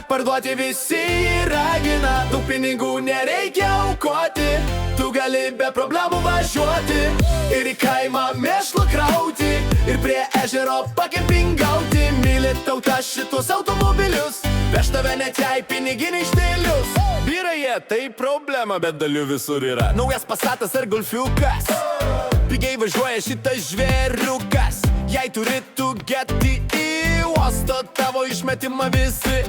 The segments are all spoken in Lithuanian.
parduoti visi ragina, daug pinigų nereikia aukoti, tu gali be problemų važiuoti ir į kaimą mėšlą krauti ir prie ežero pakempingauti. Myli tauta šitus automobilius, veš tave net jei piniginiai štilius. Vyrai jie tai problema, bet dalių visur yra. Naujas Passatas ar Golfiukas, pigiai važiuoja šitas žvėriukas. Jei turi tu geti į uostą, tavo išmetimą visi.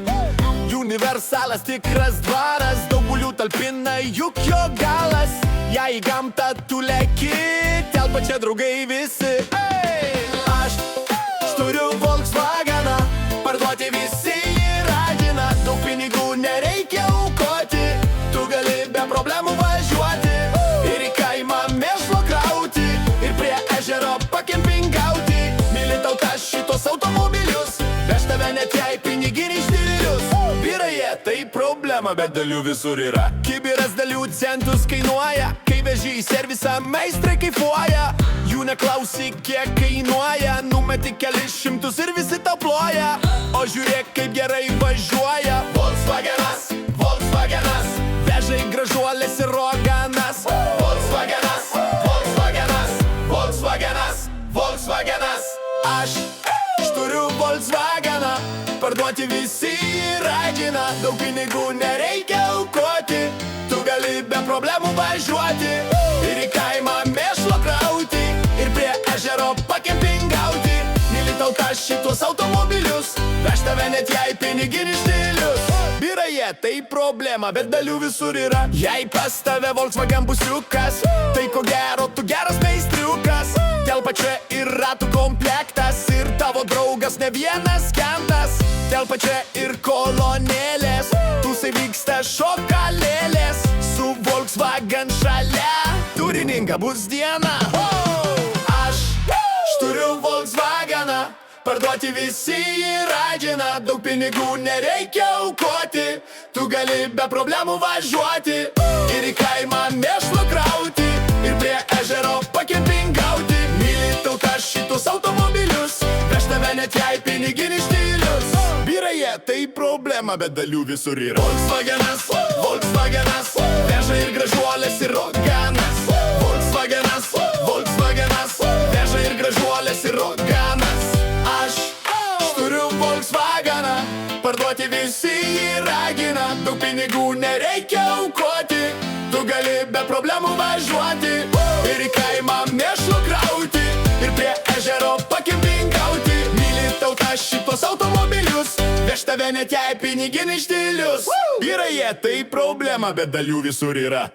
Universalas tikras dvaras, daugulių talpina juk jo galas. Jei į gamtą tu leki, telpa čia draugai visi. Aš turiu Volkswageną, parduoti visi jį ragina, daug pinigų nereikia aukoti, tu gali be problemų važiuoti ir į kaimą mėšlo krauti ir prie ežero pakempingauti. Myli tauta šitos automobilius, veš tave net jei piniginiai štilius. Vyrai jie tai problema, bet dalių visur yra. Kibiras dalių centus kainuoja, kai veži į servisą meistrai kaifuoja. Jų neklausyk kiek kainuoja, numeti kelis šimtus ir visi tau ploja. O žiūrėk kaip gerai važiuoja Volkswagenas, Volkswagenas, veža į gražuolės ir roganas. Volkswagenas, Volkswagenas, Volkswagenas, Volkswagenas. Aš turiu Volkswageną, parduoti visi jį ragina, daug pinigų nereikia aukoti, tu gali be problemų važiuoti ir į kaimą mėšlo krauti ir prie ežero pakempingauti. Myli tauta šitos automobilius, veš tave net jei piniginis štilius. Vyrai jie tai problema, bet dalių visur yra. Jei pas tave Volkswagen busiukas, tai ko gero tu geras meistriukas. Telpa čia ir ratų komplektas ir tavo draugas ne vienas kentas. Telpa čia ir kolonėlės, tūsai vyksta šokalėlės. Su Volkswagen šalia turininga bus diena. Aš turiu Volkswageną, parduoti visi jį ragina, daug pinigų nereikia aukoti, tu gali be problemų važiuoti ir į kaimą mėšlo krauti ir prie ežero pakempingauti. Myli tauta šitus automobilius, veš tave net jei piniginis štilius. Vyrai jie tai problema, bet dalių visur yra. Volkswagenas, Volkswagenas, veža ir gražuolės ir roganas. Volkswagenas, Volkswagenas, veža ir gražuolės ir roganas. Aš turiu Volkswageną, parduoti visi jį ragina, daug pinigų nereikia aukoti, tu gali be problemų važiuoti ir į kaimą mėšlo krauti ir prie ežero pakempingauti. Myli tauta šitos automobilius, veš tave net jei piniginis štilius. Vyrai jie tai problema, bet dalių visur yra.